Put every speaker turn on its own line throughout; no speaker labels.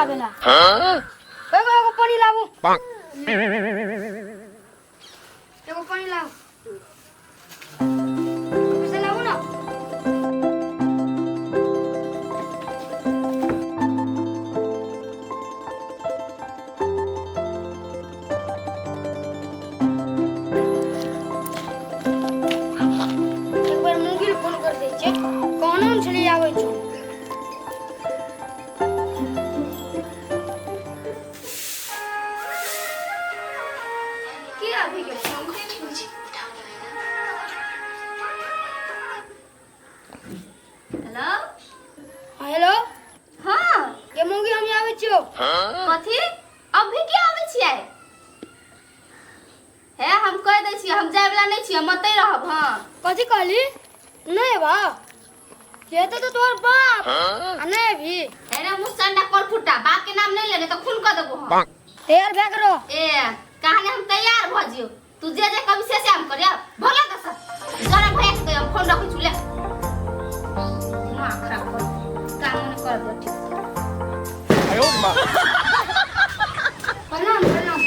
आवेला। एगो पानी लाबो। एगो पानी लाओ। इसे लाओ ना। एक बार मुंगी फोन कर दे छे। कोनो छली आवे छो। हेलो
हाँ
ये मुंगी हम आवे छियो।
कथी अभी की आवे छियै हे हम कह दै छियै हम जाय वाला नहीं छियै मते रहब। हां
कथी कहली नहीं बा ये तो तोर बाप नहीं भी
अरे मुसंडा कोल फुटा बाप के नाम नहीं लेने तो खून कर देबो हम
तैयार भे करो
ए कहानी हम तैयार भ जियो तू जे कभी से हम करिया भला दस जरा भैया के हम फोन रखू छुले दिमाग खराब कर काम न कर दे ठीक
आयो मां
प्रणाम प्रणाम।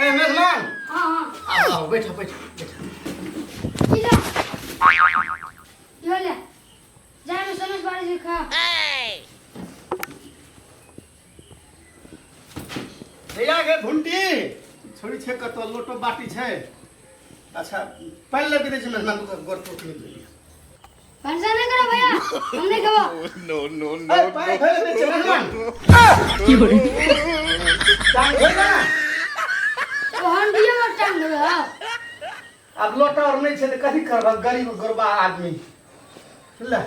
ए मेहमान
हां हां
आओ बैठो बैठो
इला यो ले जाए में समझ बारी लिखा
भैया के भुंटी छोड़ी छे क तो लोटो बाटी छे। अच्छा पहले के दे छे मेहमान को गोर पोट में ले
भंसा नहीं करो भैया हमने कहा
नो पहले दे छे मेहमान
की हो रे
टांग है ना
तो हम दिया मत टांग दे।
अब लोटा और नहीं छे त कथि करबा गरीब गुरबा आदमी ले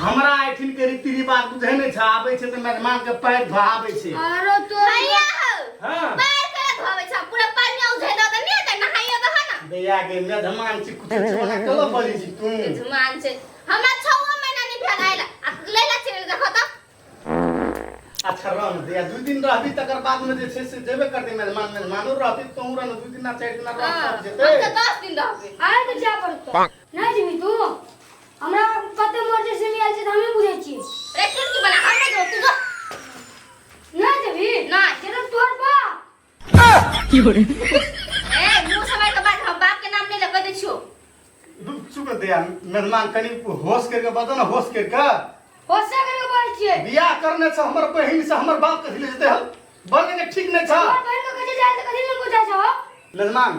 हमरा आइठिन के रीति रिवाज बुझे नहीं छ आबै छे त मेहमान के पैर धोआबै छे।
अरे तो
भैया
हां
पैर के धोवे छ पूरा पानी उझे दो त नहीं त नहाइयो त हना
भैया के मेहमान छी कुछ चलो बोली छी तू
जमान छे हमरा 6 महीना नहीं भेल आइला लेला चल देखो त
अच्छा रह दिया 2 दिन रहबी तकर बाद में जे छे से जेबे कर दे मेहमानो रहबी तो रह 2 दिन ना 4 दिन रह सब जेते
हम त 10 दिन रहबे
आए तो जा पड़तो नहीं जीवी तू हमरा कते मर्जी से मिल छै त हमें बुझै छी
रेस्टोरेंट की बना हम जो तू जो
नहीं जीवी
ना
तेरा तोर बाप
की हो रे
ए मुंह समय के बाद हम बाप के नाम नहीं लगा दे छियो
चुप दिया मेहमान कनी होश करके बता ना होश करके
होसे करके बोल छिए
बियाह करने से हमर बहिन से हमर बाप कथि ले जेते हम बोलने ठीक नहीं छ
और बहन को कहे जाए तो कथि में पूछा छो
मेहमान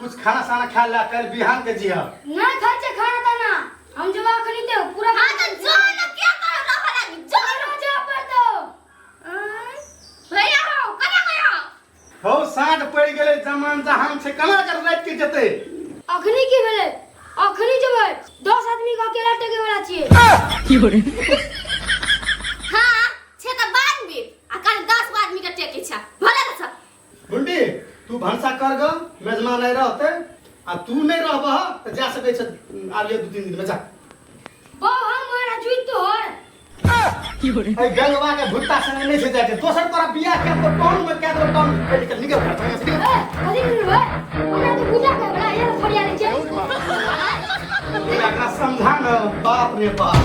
कुछ खाना साना खा ला कल बिहान के जी हम
नहीं खाए छे खाना ताना हम जवा खनी ते पूरा
हां तो जो ना क्या कर रहा है जो
जा पड़तो
भैया हो कना गया
हो साँझ पड़ गेले जमान जहान से कना कर रात के जेते
अखनी की भेले अखनी जबै 10 आदमी का अकेला टेके वाला छिए
की हो रे
हां छे त बाद में अकल 10 आदमी के टेके छ भले दस
बुंडी तू भंसा कर ग मेहमान नहीं रहते आ तू नहीं रहबह त जा सकै छ आलिए 2-3 दिन में जा
बा हमारा जुई तोर
की हो रे
ए गंगवा के भुट्टा संग नहीं से जाते दोसर तोरा बियाह के तो टाउन में के तो टाउन पे निकल घर से
ए कथि नहीं बे हमरा तो पूजा के बड़ा ये फरिया ले छे
एकरा समझा न बाप रे बाप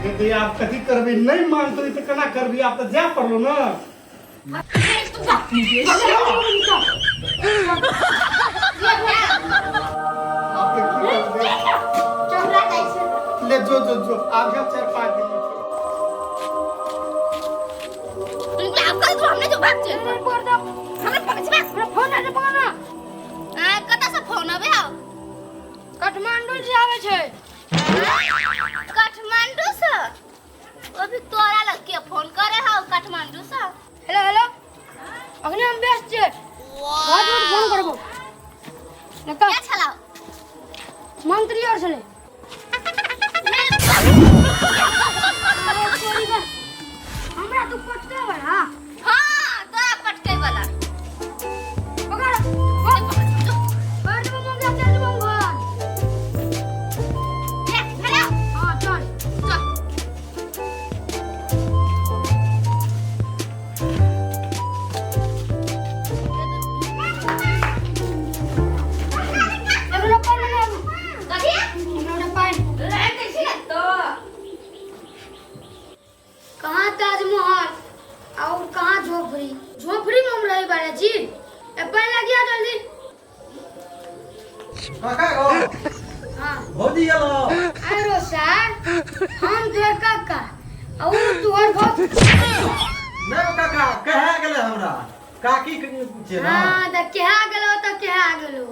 यदि आप कथी करबी नहीं मानते तो केना करबी आप तो जा पड़लो ना आप तो की करबे
चोरा कैसे
ले जो आप जब 4-5 दिन में
तुम क्या कर दो हमने जो भाग चल
कर दो
हमने पकड़ में
मेरा फोन है पकड़ना
कता से फोन आवे आओ
काठमांडू से आवे छे
काठमांडू से अभी तोरा लग के फोन करे हो काठमांडू से
हेलो हेलो अखनी हम व्यस्त छे बहुत फोन करबो लका
क्या चलाओ
मंत्री और चले हमरा तो पटके वाला
हां तोरा पटके वाला
पकड़ बैठ में मंगा चल मंगा
हेलो
हां चल
चल
काका गो
हाँ
भौजी गेलो
आरो सर हम तोहर काका और तोहर भौज
नहीं काका कहे गेले हमरा काकी छे ना
हाँ तो केहा गेलो तो केहा गेलो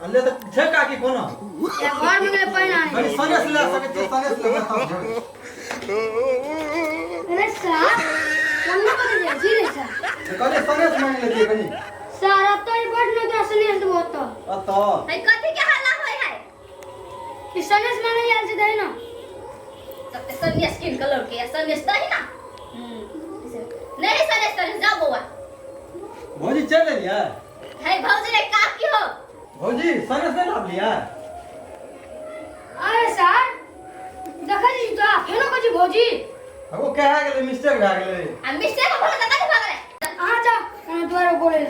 अल्ले तो छे काकी कोनो
या घर में गेले पहिना
कनी संगे से ले सके छे संगे से ले बताओ
अरे सर कन्ना बजे जी रे सर
कनी संगे से मांग लेती कनी
सर अब तो ये बड़ न तो सुनिए तो होतो
अतो
है कथी के हल्ला होय है
कि सनेस माने यार से दे ना
तब ते सन्या स्किन कलर के सन्या तो है ना नहीं सन्या तो जा बुआ
भौजी चल लिया
है भौजी रे काकी हो
भौजी संगे से लाभ लिया
अरे सर देखा जी तो फेनो को जी भौजी
वो कहे गेले मिस्टेक भए गेले
आ मिस्टेक को बोले कथी भाग रे
आ जा द्वारा बोले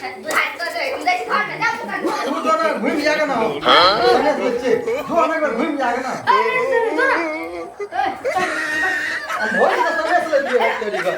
बुझाई तो दे तुम देख घर में जा दुकान
तू तो ना घूम जाएगा ना संगे से बच्चे तू ना घूम जाएगा ना
अरे सर तो ना
भौजी तो संगे से लेती है तेरी का